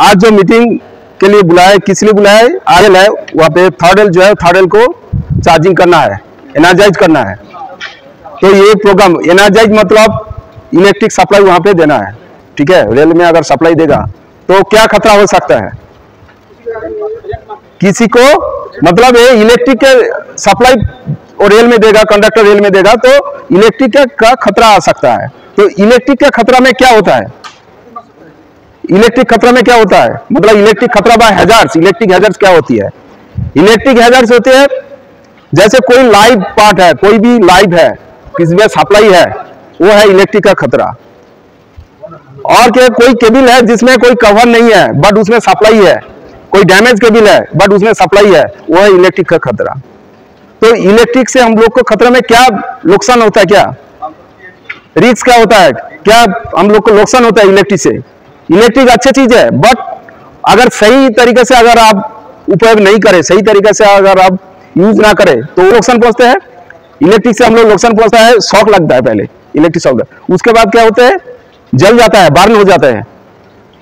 आज जो मीटिंग के लिए बुलाया, किस लिए बुलाया है? आरएल है, वहाँ पे थर्ड जो है, थर्ड को चार्जिंग करना है, एनर्जाइज करना है। तो ये प्रोग्राम एनर्जाइज मतलब इलेक्ट्रिक सप्लाई वहाँ पे देना है, ठीक है। रेल में अगर सप्लाई देगा तो क्या खतरा हो सकता है किसी को, मतलब ये इलेक्ट्रिक के सप्लाई और रेल में देगा, कंडक्टर रेल में देगा तो इलेक्ट्रिक का खतरा आ सकता है। तो इलेक्ट्रिक का खतरा में क्या होता है? इलेक्ट्रिक खतरा में क्या होता है, मतलब इलेक्ट्रिक खतरा बाय हैजार्ड्स। इलेक्ट्रिक हैजार्ड्स क्या होती है? इलेक्ट्रिक हैजार्ड्स होते हैं जैसे कोई लाइव पार्ट है, कोई भी लाइव है, किसी में सप्लाई है, वो है इलेक्ट्रिक का खतरा। और क्या, कोई केबल है जिसमें कोई कवर नहीं है बट उसमें सप्लाई है, कोई डैमेज केबल है बट उसमें सप्लाई है, वो है इलेक्ट्रिक का खतरा। तो इलेक्ट्रिक से हम लोग को खतरे में क्या नुकसान होता है, क्या रिस्क क्या होता है, क्या हम लोग को नुकसान होता है इलेक्ट्रिक से? इलेक्ट्रिक अच्छी चीज है बट अगर सही तरीके से अगर आप उपयोग नहीं करें, सही तरीके से अगर आप यूज ना करें तो नुकसान पहुंचते हैं। इलेक्ट्रिक से हम लोग नुकसान पहुंचता है, शॉक लगता है पहले, इलेक्ट्रिक शॉक, उसके बाद क्या होता है, जल जाता है, बर्न हो जाता है।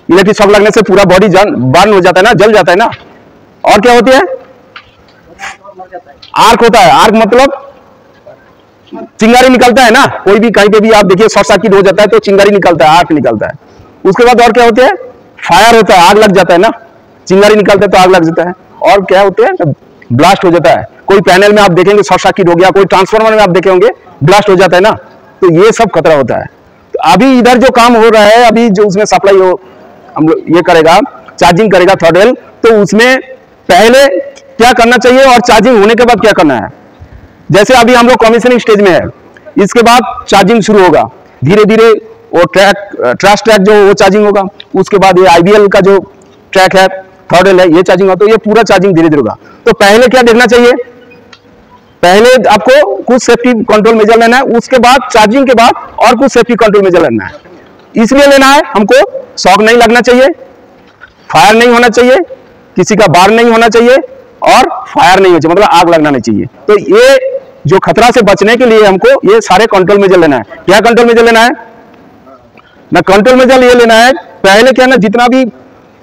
इलेक्ट्रिक शॉक लगने से पूरा बॉडी बर्न हो जाता है ना, जल जाता है ना। और क्या होती है, आर्क होता है। आर्क मतलब चिंगारी निकलता है ना, कोई भी कहीं पे भी आप देखिए शॉर्ट सर्किट हो जाता है तो चिंगारी निकलता है, आर्क निकलता है। उसके बाद और क्या होते हैं, फायर होता है, आग लग जाता है ना, चिंगारी निकलता है तो आग लग जाता है। और क्या होते हैं, ब्लास्ट हो जाता है। कोई पैनल में आप देखेंगे शॉर्ट सर्किट हो गया, कोई ट्रांसफार्मर में आप देखे होंगे ब्लास्ट हो जाता है ना। तो ये सब खतरा होता है। तो अभी इधर जो काम हो रहा है, अभी जो उसमें सप्लाई हो, हम लोग ये करेगा, चार्जिंग करेगा थर्ड रेल, तो उसमें पहले क्या करना चाहिए और चार्जिंग होने के बाद क्या करना है। जैसे अभी हम लोग कमीशनिंग स्टेज में है, इसके बाद चार्जिंग शुरू होगा धीरे धीरे। वो ट्रैश ट्रैक जो वो चार्जिंग होगा, उसके बाद ये आईबीएल का जो ट्रैक है, थर्ड रेल है, ये चार्जिंग होगा। तो ये पूरा चार्जिंग धीरे धीरे होगा। तो पहले क्या देखना चाहिए, पहले आपको कुछ सेफ्टी कंट्रोल मेजर लेना है, उसके बाद चार्जिंग के बाद और कुछ सेफ्टी कंट्रोल मेजर लेना है। इसलिए लेना है हमको, शॉक नहीं लगना चाहिए, फायर नहीं होना चाहिए, किसी का बार नहीं होना चाहिए और फायर नहीं होना चाहिए, मतलब आग लगना नहीं चाहिए। तो ये जो खतरा से बचने के लिए हमको ये सारे कंट्रोल मेजर लेना है। क्या कंट्रोल मेजर लेना है ना, कंट्रोल मेजर ये लेना है, पहले क्या है ना, जितना भी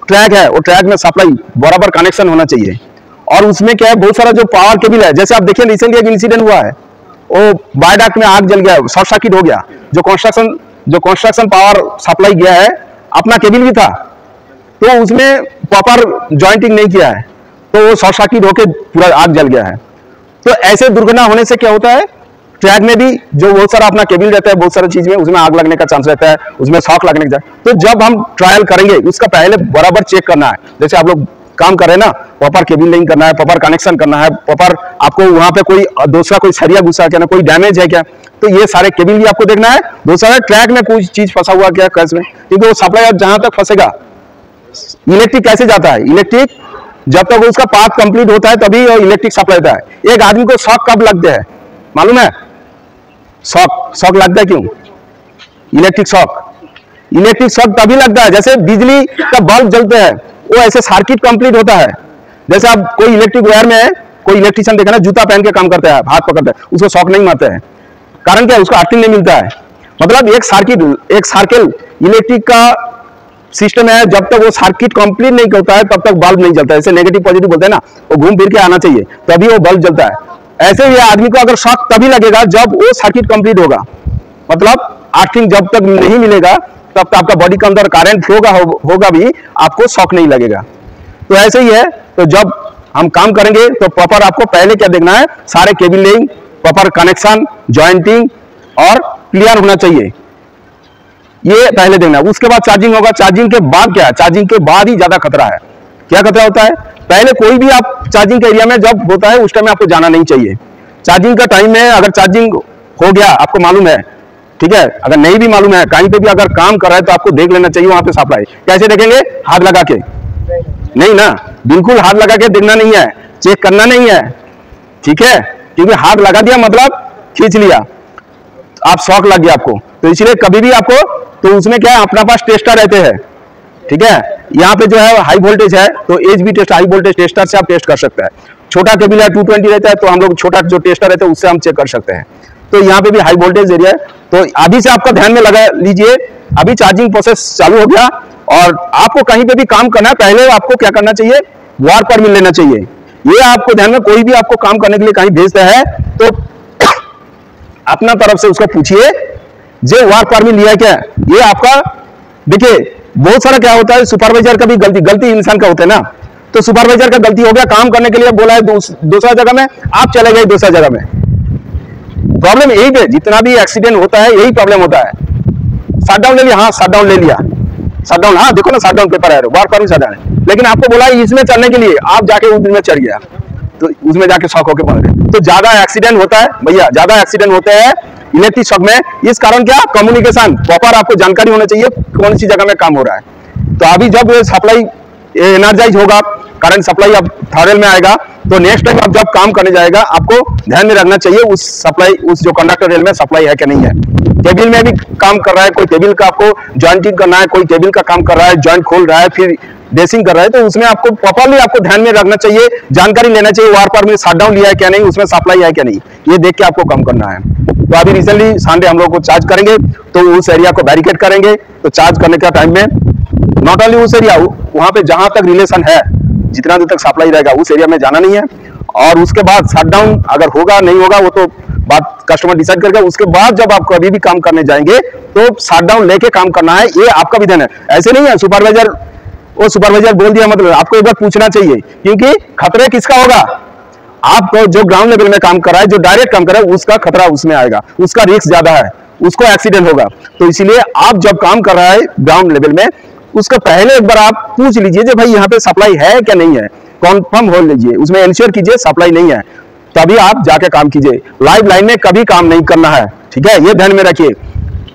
ट्रैक है वो ट्रैक में सप्लाई बराबर कनेक्शन होना चाहिए। और उसमें क्या है, बहुत सारा जो पावर केबल है, जैसे आप देखिए रिसेंटली एक इंसिडेंट हुआ है, वो वायडाक्ट में आग जल गया, शॉर्ट सर्किट हो गया। जो कंस्ट्रक्शन पावर सप्लाई गया है, अपना केबल भी था, तो उसमें प्रॉपर जॉइंटिंग नहीं किया है, तो वो शॉर्ट सर्किट होकर पूरा आग जल गया है। तो ऐसे दुर्घटना होने से क्या होता है, ट्रैक में भी जो बहुत सारा अपना केबल रहता है, बहुत सारी चीज में उसमें आग लगने का चांस रहता है, उसमें शॉक लगने का। तो जब हम ट्रायल करेंगे उसका पहले बराबर चेक करना है। जैसे आप लोग काम कर रहे हैं ना, प्रॉपर केबल लिंक करना है, प्रॉपर कनेक्शन करना है, प्रॉपर आपको वहां पे कोई दूसरा कोई सरिया घुसा क्या ना, कोई डैमेज है क्या, तो ये सारे केबल भी आपको देखना है। दूसरा ट्रैक में कोई चीज फंसा हुआ क्या कैसे में, क्योंकि वो सप्लाई जहां तक फंसेगा, इलेक्ट्रिक कैसे जाता है, इलेक्ट्रिक जब तक उसका पाथ कंप्लीट होता है तभी इलेक्ट्रिक सप्लाई होता है। एक आदमी को शॉक कब लगता है मालूम है, शॉक लगता है क्यों, इलेक्ट्रिक शॉक तभी लगता है जैसे बिजली का बल्ब जलते हैं, वो ऐसे सर्किट कंप्लीट होता है। जैसे आप कोई इलेक्ट्रिक वायर में है, कोई इलेक्ट्रिशियन देखा ना, जूता पहन के काम करता है, हाथ पकड़ता है, उसको शॉक नहीं मारते हैं। कारण क्या है, उसको अर्थिंग नहीं मिलता है। मतलब एक सर्किल इलेक्ट्रिक का सिस्टम है, जब तक वो सर्किट कंप्लीट नहीं करता है तब तक बल्ब नहीं जलता है। जैसे नेगेटिव पॉजिटिव बोलते हैं ना, वो घूम फिर के आना चाहिए तभी वो बल्ब जलता है। ऐसे ही आदमी को अगर शॉक तभी लगेगा जब वो सर्किट कंप्लीट होगा, मतलब अर्थिंग जब तक नहीं मिलेगा तब तक आपका बॉडी के अंदर करंट फ्लो होगा भी आपको शॉक नहीं लगेगा। तो ऐसे ही है। तो जब हम काम करेंगे तो प्रॉपर आपको पहले क्या देखना है, सारे cable link, proper connection, jointing और क्लियर होना चाहिए, ये पहले देखना है। उसके बाद चार्जिंग होगा। चार्जिंग के बाद क्या है, चार्जिंग के बाद ही ज्यादा खतरा है। क्या खतरा होता है, पहले कोई भी आप चार्जिंग के एरिया में जब होता है उस टाइम में आपको जाना नहीं चाहिए। चार्जिंग का टाइम में अगर चार्जिंग हो गया आपको मालूम है, ठीक है, अगर नहीं भी मालूम है, कहीं पे भी अगर काम कर रहा है तो आपको देख लेना चाहिए वहां पे सप्लाई। कैसे देखेंगे, हाथ लगा के नहीं ना, बिल्कुल हाथ लगा के देखना नहीं है, चेक करना नहीं है, ठीक है, क्योंकि हाथ लगा दिया मतलब खींच लिया, आप शॉक लग गया आपको। तो इसलिए कभी भी आपको, तो उसमें क्या है, अपना पास टेस्टर रहते हैं, ठीक है। यहाँ पे जो है हाई वोल्टेज है तो HV test, high voltage tester से आप टेस्ट कर सकते हैं। छोटा केबल है 220 रहता है तो हम लोग छोटा जो टेस्टर रहता है उससे हम चेक कर सकते हैं। तो यहाँ पे भी हाई वोल्टेज एरिया है। तो अभी से आपका ध्यान में लगा लीजिए, अभी चार्जिंग प्रोसेस चालू हो गया और आपको कहीं पे भी काम करना है, पहले आपको क्या करना चाहिए, वर्क परमिट लेना चाहिए। ये आपको ध्यान में, कोई भी आपको काम करने के लिए कहीं भेजता है तो अपना तरफ से उसको पूछिए जो वर्क परमिट लिया क्या। ये आपका देखिए बहुत सारा क्या होता है, सुपरवाइजर का भी गलती इंसान का होता है ना। तो सुपरवाइजर का गलती हो गया, काम करने के लिए बोला है दूसरा जगह में, आप चले गए दूसरा जगह में। प्रॉब्लम यही है, जितना भी एक्सीडेंट होता है यही प्रॉब्लम होता है। शटडाउन ले लिया, हाँ शटडाउन ले लिया, शटडाउन, हाँ देखो ना शटडाउन पेपर है, वर्क परमिट शटडाउन है, लेकिन आपको बोला इसमें चलने के लिए, आप जाके उस दिन में चढ़ गया तो उसमें जाके शॉक होकर पड़ गए। तो ज्यादा एक्सीडेंट होता है भैया, ज्यादा एक्सीडेंट होते हैं इलेक्ट्रिक शॉक में। इस कारण क्या, कम्युनिकेशन प्रॉपर आपको जानकारी होना चाहिए कौन सी जगह में काम हो रहा है। तो अभी जब ये सप्लाई एनर्जाइज होगा, करंट सप्लाई अब थर्डल में आएगा, तो नेक्स्ट टाइम आप जब काम करने जाएगा आपको ध्यान में रखना चाहिए उस सप्लाई, उस जो कंडक्टर रेल में सप्लाई है कि नहीं है। केबिल में भी काम कर रहा है कोई, केबिल का आपको जॉइंटिंग करना है, कोई केबिल का काम कर रहा है, जॉइंट खोल रहा है, फिर ड्रेसिंग कर रहा है, तो उसमें आपको प्रॉपरली आपको ध्यान में रखना चाहिए, जानकारी लेना चाहिए वार पर में शटडाउन लिया है क्या नहीं, उसमें सप्लाई है क्या नहीं, ये देख के आपको काम करना है। तो अभी रिसेंटली संडे हम लोग को चार्ज करेंगे, तो उस एरिया को बैरिकेड करेंगे। तो चार्ज करने का टाइम में नॉट ओनली उस एरिया, वहां पे जहां तक रिलेशन है, जितना दूर तक सप्लाई रहेगा उस एरिया में जाना नहीं है। और उसके बाद शटडाउन अगर होगा नहीं होगा वो तो बात कस्टमर डिसाइड करेगा। उसके बाद जब आप कभी भी काम करने जाएंगे तो शटडाउन लेके काम करना है, ये आपका विधान है। ऐसे नहीं है सुपरवाइजर, वो सुपरवाइजर बोल दिया मतलब आपको एक बार पूछना चाहिए, क्योंकि खतरे किसका होगा, आपको जो ग्राउंड लेवल में काम कर रहा है, जो डायरेक्ट काम कर रहा है, उसका खतरा उसमें आएगा, उसका रिस्क ज्यादा है, उसको एक्सीडेंट होगा। तो इसीलिए आप जब काम कर रहा है ग्राउंड लेवल में, उसका पहले एक बार आप पूछ लीजिए कि भाई यहाँ पे सप्लाई है क्या नहीं है, कॉन्फर्म हो लीजिए, उसमें इंश्योर कीजिए सप्लाई नहीं है, तभी आप जाके काम कीजिए। लाइव लाइन में कभी काम नहीं करना है, ठीक है, ये ध्यान में रखिए।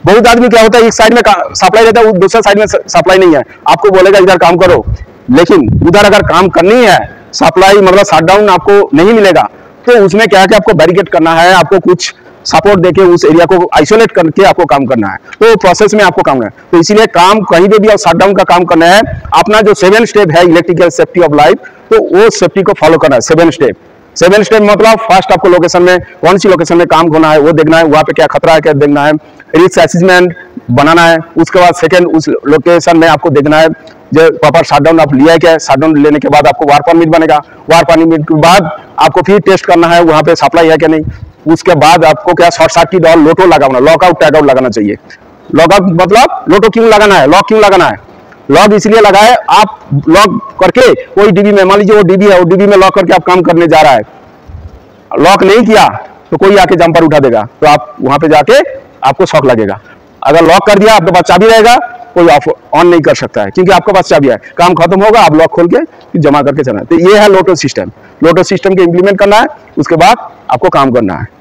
बहुत आदमी क्या होता है, एक साइड में सप्लाई रहता है, दूसरा साइड में सप्लाई नहीं है, आपको बोलेगा इधर काम करो, लेकिन उधर अगर काम करनी है, सप्लाई मतलब शटडाउन आपको नहीं मिलेगा, तो उसमें क्या है कि आपको बैरिकेड करना है, आपको कुछ सपोर्ट देके उस एरिया को आइसोलेट करके आपको काम करना है। तो प्रोसेस में आपको काम करना है। तो इसीलिए काम कहीं पे भी आप शटडाउन का काम करना है, अपना जो 7 स्टेप है इलेक्ट्रिकल सेफ्टी ऑफ लाइफ, तो वो सेफ्टी को फॉलो करना है। 7 स्टेप मतलब फर्स्ट आपको लोकेशन में, कौन सी लोकेशन में काम होना है वो देखना है, वहां पे क्या खतरा है क्या देखना है, रिस्क असेसमेंट बनाना है। उसके बाद सेकंड, उस लोकेशन में आपको देखना है जो प्रॉपर शटडाउन आप लिया है क्या, शटडाउन लेने के बाद आपको वार परमिट बनेगा, वार परमिट के बाद आपको फिर टेस्ट करना है वहां पे सप्लाई है क्या नहीं। उसके बाद आपको क्या शॉर्ट सर्किट और लोटो लगाना, लॉकआउट टैगआउट लगाना चाहिए। लॉकआउट मतलब लोटो क्यों लगाना है, लॉक क्यों लगाना है, लॉक इसलिए लगाए, आप लॉक करके कोई डीबी में, मान लीजिए वो डीबी है, वो डीबी में लॉक करके आप काम करने जा रहा है, लॉक नहीं किया तो कोई आके जंपर उठा देगा, तो आप वहां पे जाके आपको शॉक लगेगा। अगर लॉक कर दिया आपके पास चाबी रहेगा, कोई ऑन नहीं कर सकता है, क्योंकि आपके पास चाबी है, काम खत्म होगा आप लॉक खोल के जमा करके चलना है। तो ये है लोटो सिस्टम। लोटो सिस्टम के इंप्लीमेंट करना है, उसके बाद आपको काम करना है।